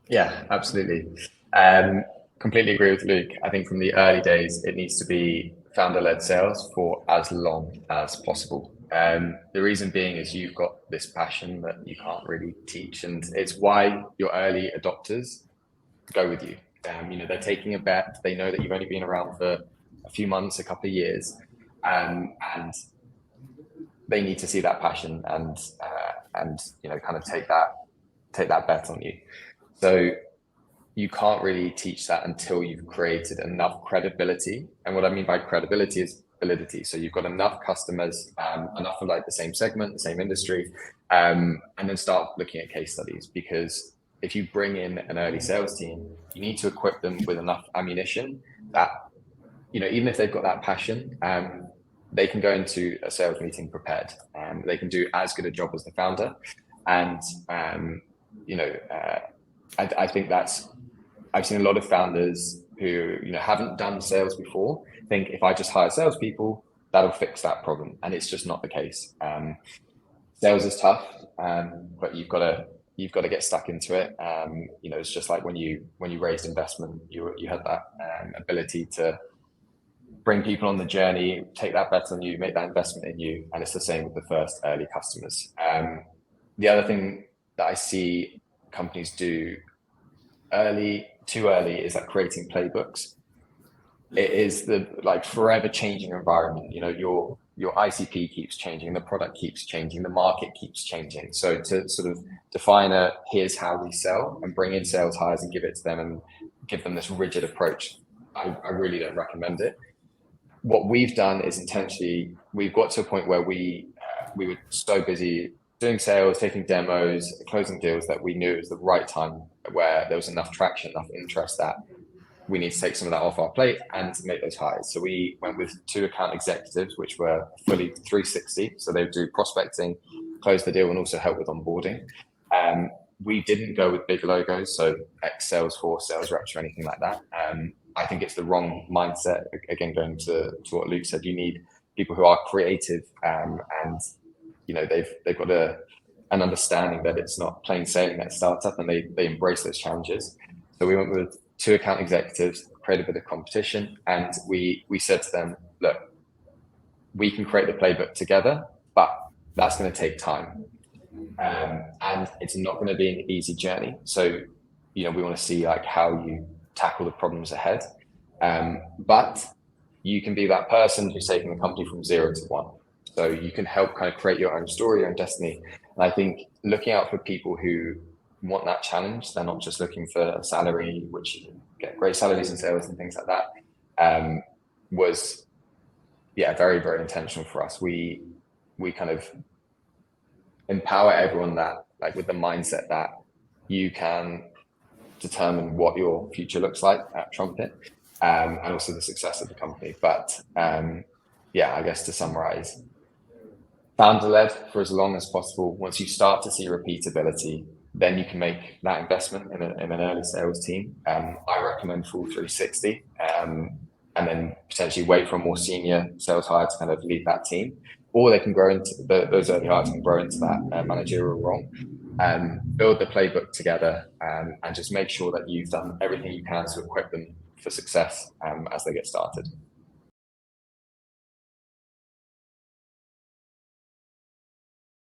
Yeah, absolutely. Um, Completely agree with Luke. I think from the early days, it needs to be founder-led sales for as long as possible. The reason being is you've got this passion that you can't really teach, and it's why your early adopters go with you. They're taking a bet. They know that you've only been around for a few months, a couple of years, and they need to see that passion and kind of take that bet on you. So you can't really teach that until you've created enough credibility. And what I mean by credibility is validity. So you've got enough customers, enough of like the same segment, the same industry, and then start looking at case studies. Because if you bring in an early sales team, you need to equip them with enough ammunition that, even if they've got that passion, they can go into a sales meeting prepared. They can do as good a job as the founder. And, you know, uh, I think I've seen a lot of founders who haven't done sales before think if I just hire salespeople, that'll fix that problem, and it's just not the case. Sales is tough, but you've got to get stuck into it. It's just like when you raised investment, you had that ability to bring people on the journey, take that bet on you, make that investment in you, and it's the same with the first early customers. The other thing that I see companies do too early is like creating playbooks. It is the like forever changing environment. Your ICP keeps changing, the product keeps changing, the market keeps changing. So to sort of define here's how we sell and bring in sales hires and give it to them and give them this rigid approach, I really don't recommend it. What we've done is intentionally we've got to a point where we were so busy doing sales, taking demos, closing deals that we knew it was the right time where there was enough traction, enough interest that we need to take some of that off our plate and to make those hires. So we went with 2 account executives, which were fully 360. So they would do prospecting, close the deal, and also help with onboarding. We didn't go with big logos, so ex Salesforce sales reps or anything like that. I think it's the wrong mindset. Again, going to what Luke said, you need people who are creative, and they've got an understanding that it's not plain sailing at startup, and they embrace those challenges. So we went with 2 account executives, created a bit of competition, and we said to them, look, we can create the playbook together, but that's going to take time, and it's not going to be an easy journey. So we want to see like how you tackle the problems ahead, but you can be that person who's taking the company from 0 to 1. So you can help kind of create your own story, your own destiny. And I think looking out for people who want that challenge, they're not just looking for a salary, which you get great salaries in sales and things like that, was very, very intentional for us. We kind of empower everyone that like with the mindset that you can determine what your future looks like at Trumpet, and also the success of the company. But I guess to summarize, founder-led for as long as possible. Once you start to see repeatability, then you can make that investment in an early sales team. I recommend full 360, and then potentially wait for a more senior sales hire to kind of lead that team, or they can grow into those early hires can grow into that managerial role. Build the playbook together, and just make sure that you've done everything you can to equip them for success as they get started.